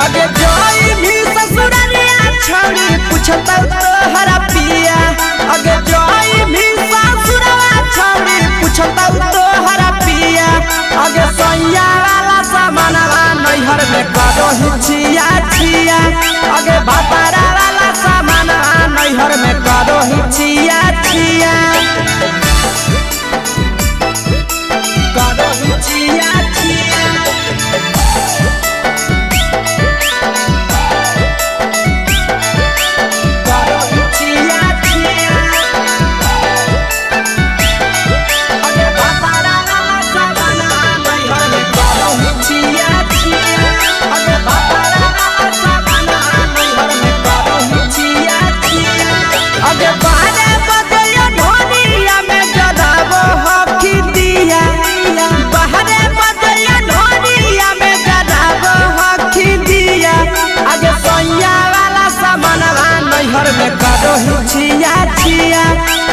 अगे जोई भी ससुरलिया छौड़ी पूछता तोहरा पिया। अगे जोई भी ससुरवा छौड़ी पूछता तोहरा पिया। अगे सैया वाला सामानवा नैहर में करो हिचिया छिया। अगे भातारा वाला सामानवा नैहर में करो हिचिया छिया। करो हिचिया छिया। करो हिचिया छिया।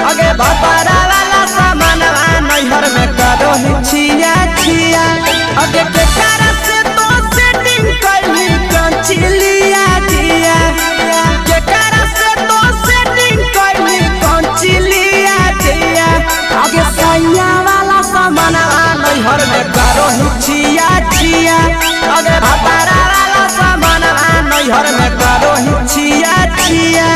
अगे भातारा वाला सामानवा नैहर में करो हिचिया छिया। अगे केकरा से तो सेटिंग करली कंचिलिया दिया। केकरा से तो सेटिंग करली कंचिलिया दिया। अगे सैया वाला सामानवा नैहर में करो हिचिया छिया। अगे भातारा वाला सामानवा नैहर में करो हिचिया छिया।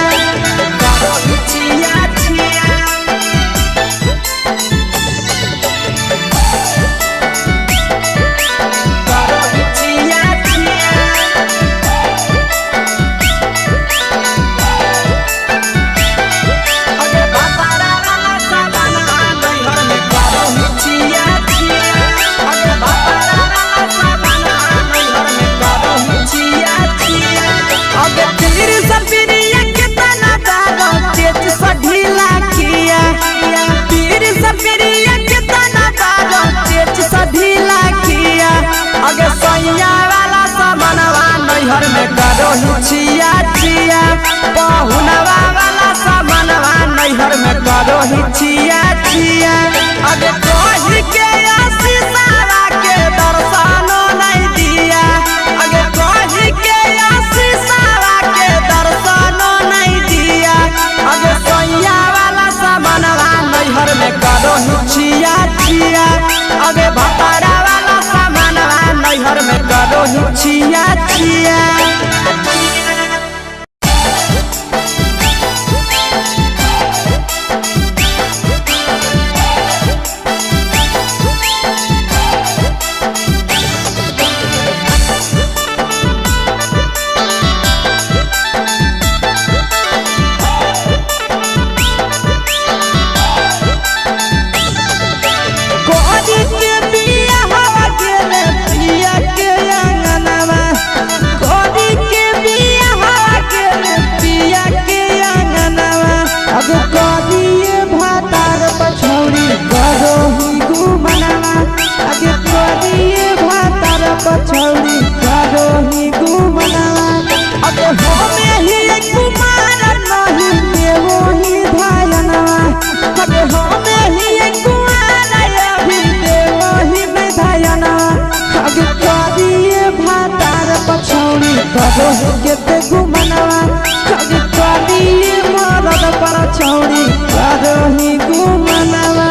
अगे सैया वाला सामानवा नैहर में करो हिचिया छिया। पहुनवा वाला सामानवा नैहर में करो हिचिया छिया। अगे कही के आशीषवा के दर्शनो नहीं दिया। अगे कही के आशीषवा के दर्शनो नहीं दिया। अगे सैया वाला सामानवा नैहर में करो हिचिया छिया। अगे भातारा वाला सामानवा नैहर में करो हिचिया छिया। पछौड़ी करो ही घुमनावा। अबे हमें ही कुमार नहीं देवो ही धायनवा। अबे हमें ही कुमार अभी देवो ही धायनवा। अबे करिए भातार पछौड़ी करो ही केते घुमनावा। अबे करिए मरद पछौड़ी करो ही घुमनावा।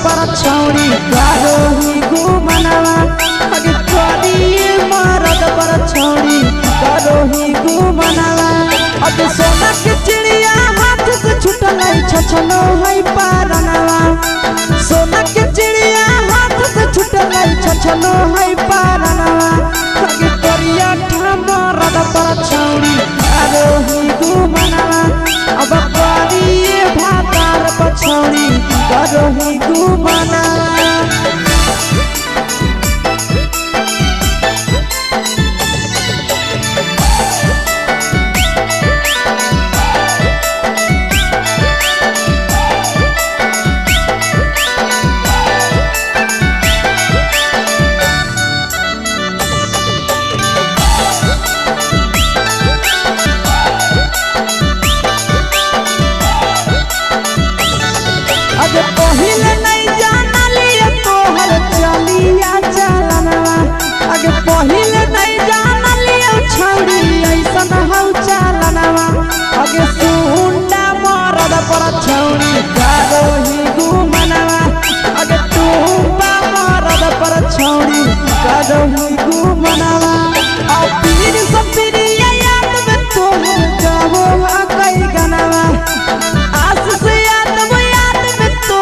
पछौड़ी करो ही घुमनावा। अगे करिए मरद पछौड़ी करो ही घुमनावा। अगे सोना के चिड़िया हाथ से छूटल छछनो है पारनावा। सोना के चिड़िया हाथ से छूटल छछनो है पारनावा। अगे करिया मरद पछौड़ी करो ही घुमनावा। अब करी पर छौड़ी करोही घुमनवा अगे तू मरद पर छौड़ी करोही घुमनवा आ पीर सब पीरिया याद में तू गावो कई गनवा आशीष याद में तू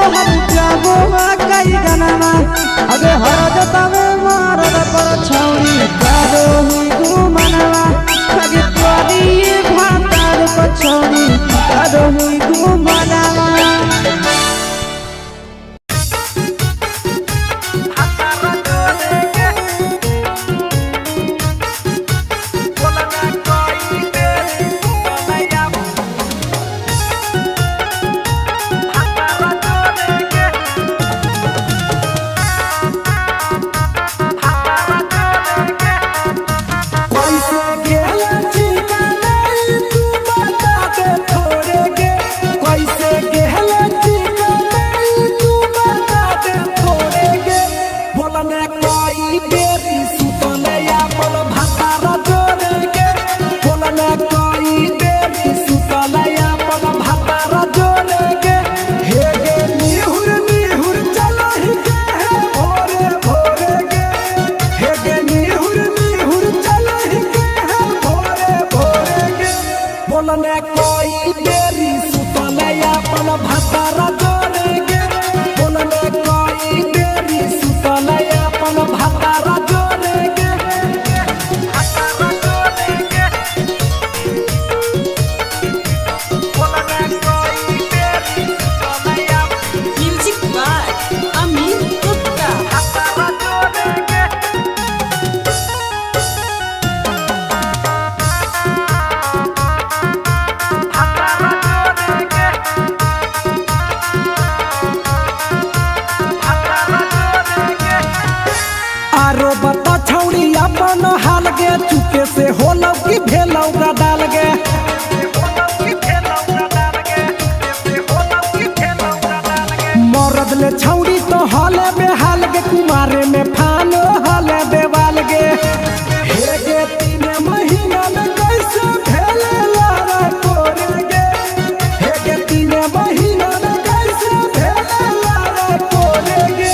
गावो कई गनवा अगे हरद तवे मरद पर छौड़ी करोही घुमनवा अगे तोरी भातार पर छौड़ी करोही घुमनवा चुके से होलौ की भेलौ का डाल गे मरद ले छौड़ी तो हले बेहाल गे कुमारे में फान हले देवाल गे हे गे 3 महीना में कैसे भेले लारा कोरे गे हे गे 3 महीना में कैसे भेले लारा कोरे गे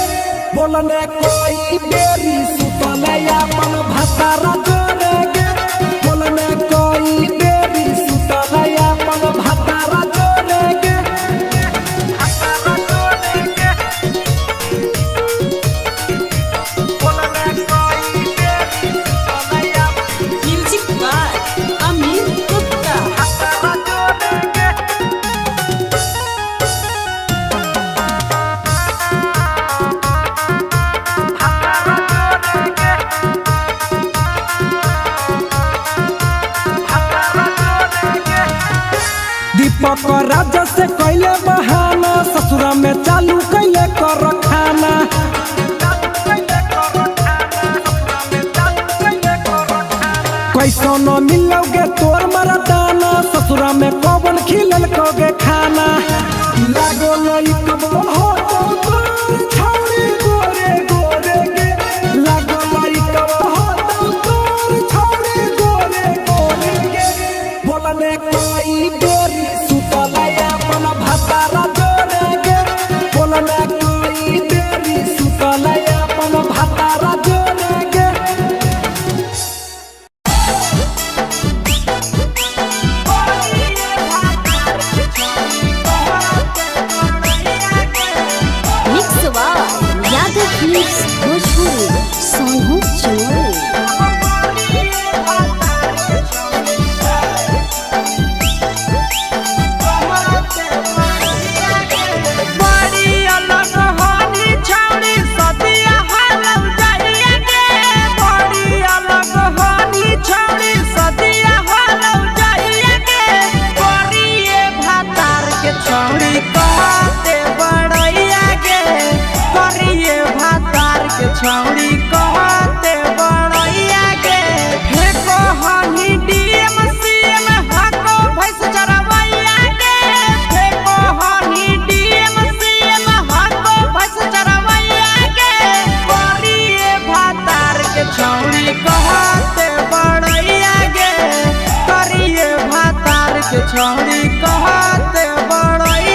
बोलने कोई बेरी सुतले अपन भतारा दीपक राजा से कैले बहाना ससुरा में चालू कैले कर खाना कैसो न मिलोगे तोर मरदाना ससुरा में कौन खिलल कोगे खाना लागो लई कब हो तो छौड़ी गोरे गोरे गे लागो लई कब हो तो छौड़ी गोरे गोरे गे बोलने कोई बेरी सुतलया अपन भतारा जोरे गे बोलने कोई बेरी सुतलया अपन भतारा जोरे गे छौड़ी कहते बड़ैया के फेको हनी डीएम सीएम हको भैंस चरवैया के फेको हनी डीएम सीएम हको भैंस चरवैया के करिए भातार के छौड़ी कहते बड़ैया के करिए भातार के छौड़ी कहते बड़ैया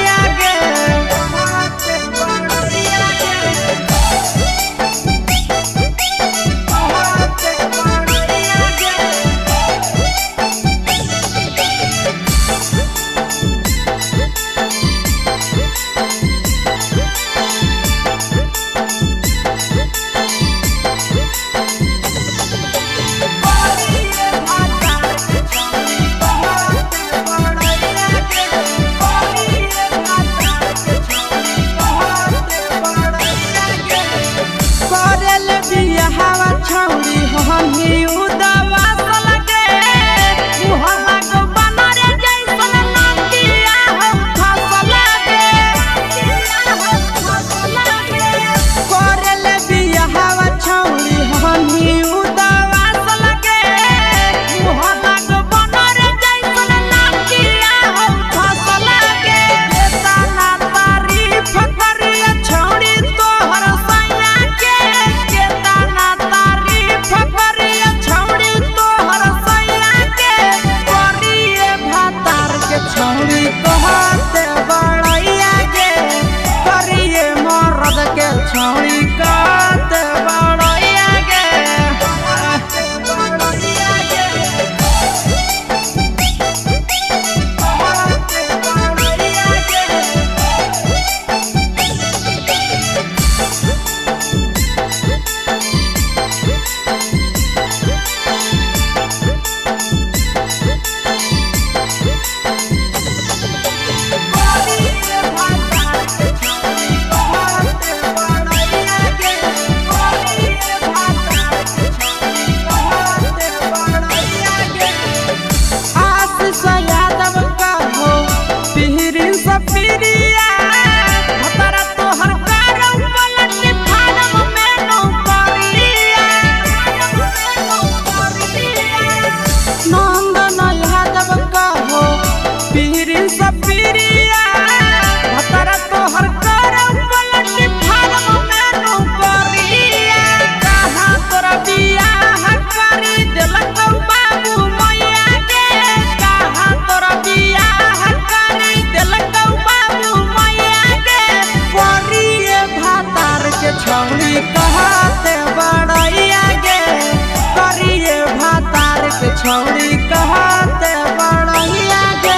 छौड़ी कहते बड़ैया गे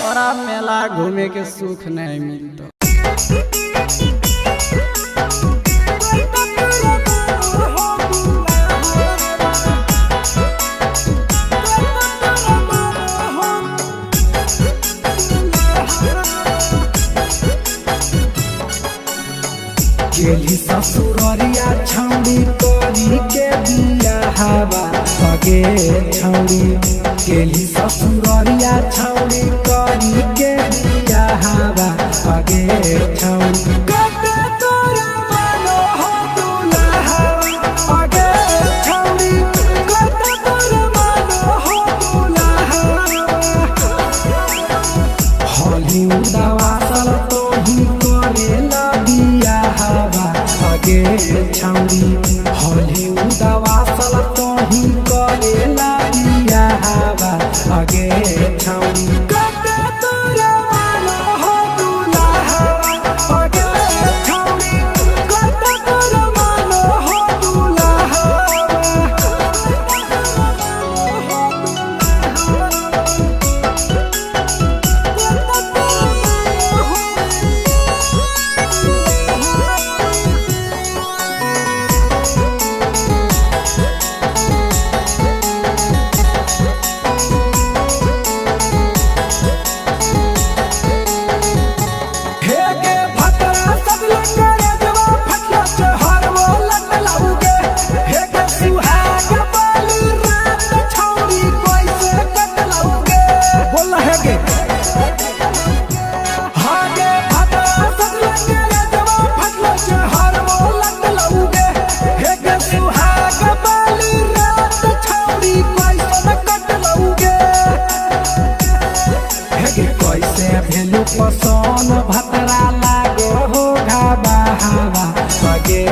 तोरा मेला घूमे के सुख नहीं मिलता। गेली ससुररिया छौड़ी करी के बिया हवा सगे छौड़ी गेली ससुररिया छौड़ी करी के बिया हवा सगे छौड़ी कते तोरा मानो हो दुल्हा सगे छौड़ी कते तोरा मानो हो दुल्हा हॉलीवुड वासल तो ही करेला बिया हवा सगे छौड़ी हॉलीवुड वासल तो ही करेला बिया हवा सगे छौड़ी कते तोरा मानो हो दुल्हा सगे छौड़ी कते तोरा मानो हो दुल्हा पसन भतरा लागो हो घाबा हवा सगे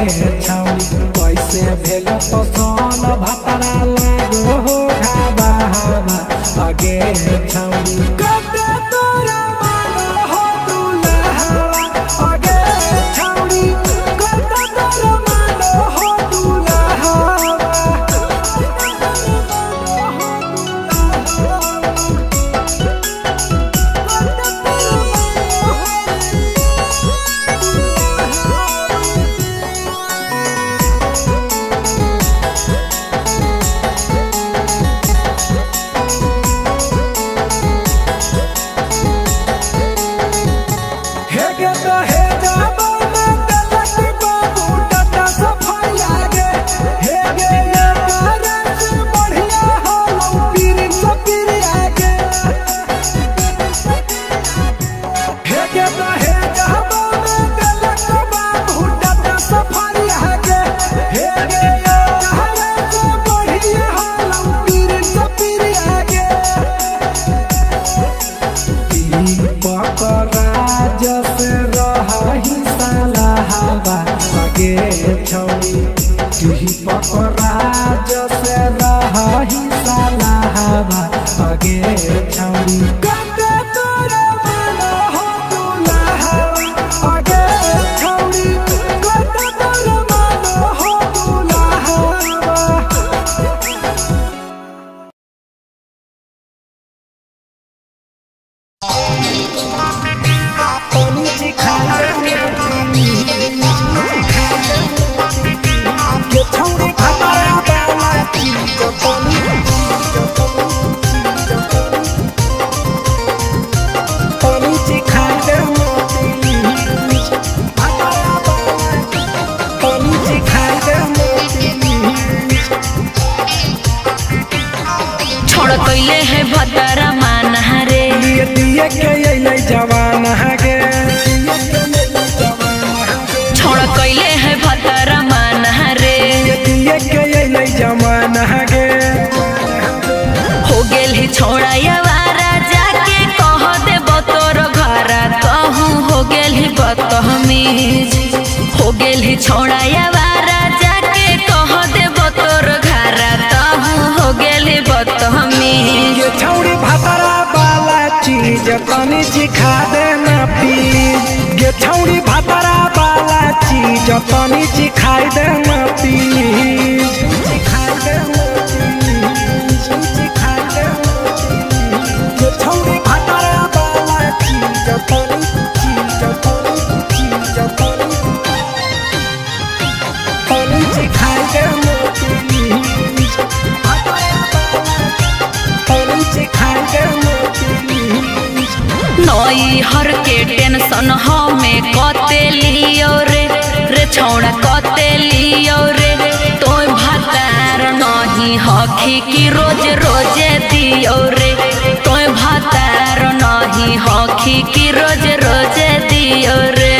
छौड़ी कैसे भेल पसन भतरा लागो हो घाबा हवा सगे छौड़ी कते तोरा मानो हो दुल्हा सगे छौड़ी कते तोरा मानो हो दुल्हा पकड़ा जैसे रही साला हवा सगे छौड़ी कते तोरा मानो हो दुल्हा सगे छौड़ी कते तोरा मानो हो दुल्हा कैले है भतरा मान हरे दिए के अइले जवान हगे छोड़ कैले है भतरा मान हरे दिए के अइले जवान हगे हो गेल ही छोड़ा यावारा जाके कह दे बतोर घरा कहूँ हो गेल ही बतहमीज हो गेल ही छोड़ा यावारा जाके कह दे बतोर घरा कहूँ हो गेल ही बतहमीज ये छौड़ी भतरा वाला चीज तनी सिखा देना प्लीज ये छौड़ी भतरा वाला चीज तनी सिखाई देना प्लीज सिखाई देना प्लीज नई हर के टेंशन हमें कते लियो रे छौड़ा कते लियो रे तो भातार नहीं हखी कि रोज रोजे दियो रे तो भातार नहीं हखी कि रोज रोजे दियो रे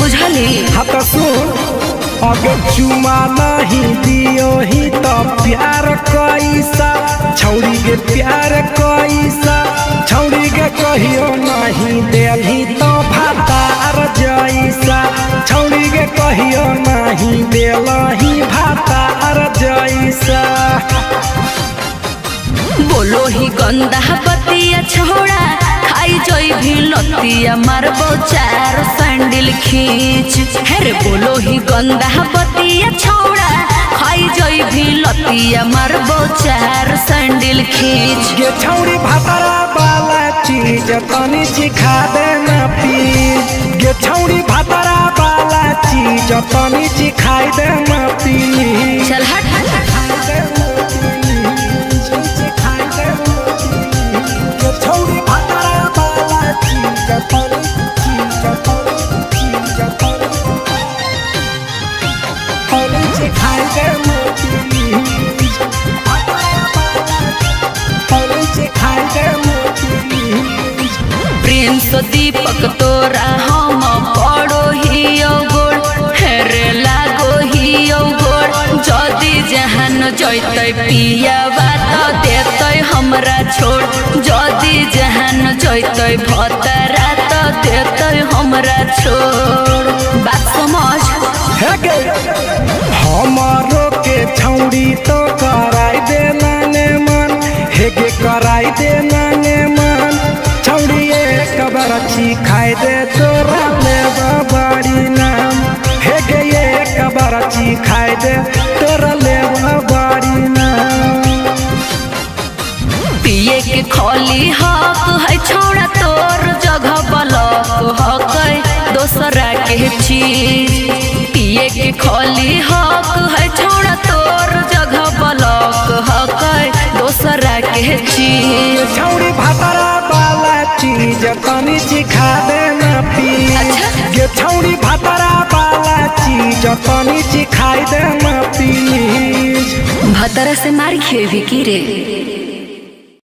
बुझली। हाथ सुन अगर चुमा नहीं दियो ही तो प्यार कैसा छौड़ी के प्यार कैसा छौड़ी के कहियो नहीं देलही तो भातार जैसा छौड़ी के कहियो नहीं देलही भातार जैसा। बोलो ही गंदा बतिया छोड़ा खाई जोई भी लतिया मारबो चार सैंडल खींच हेरे बोलो ही गंदा बतिया छोड़ा खाई जोई भी लतिया मारबो चार सैंडल खींच। गे छौड़ी भातारा वाला चीज तनी चिखा देना प्लीज गे छौड़ी भातारा वाला चीज तनी चिखाई देना प्लीज। चल हट प्रिंस दीपक तोरा हम पड़ो ही गोड़ हेरे लागो ही गोड़ जदी जहान जैते पियावा तो देते हमरा छोड़ जदी जहान जैते भतरा तो देते हमरा छोड़ बात समझ। हमारो के छौड़ी तो कराई देना ने मन हेगे कराई देना ने मन छौड़ी एक बरछी खाई दे तोरा लेबा बड़ी नाम हेगे एक बरछी खाई दे तोरा लेबा बड़ी नाम। पिए के खोली हक है छोड़ा तोर जगह बलक हक दोसरा के चीज पिए के खोली हक है छोड़ा तोर जगह बलक हक दोसरा के चीज। छौड़ी भातारा वाला चीज तनी चिखा देना प्लीज गे छौड़ी भातारा वाला चीज तनी चिखाई देना प्लीज। भतरा से मार खेबी की रे।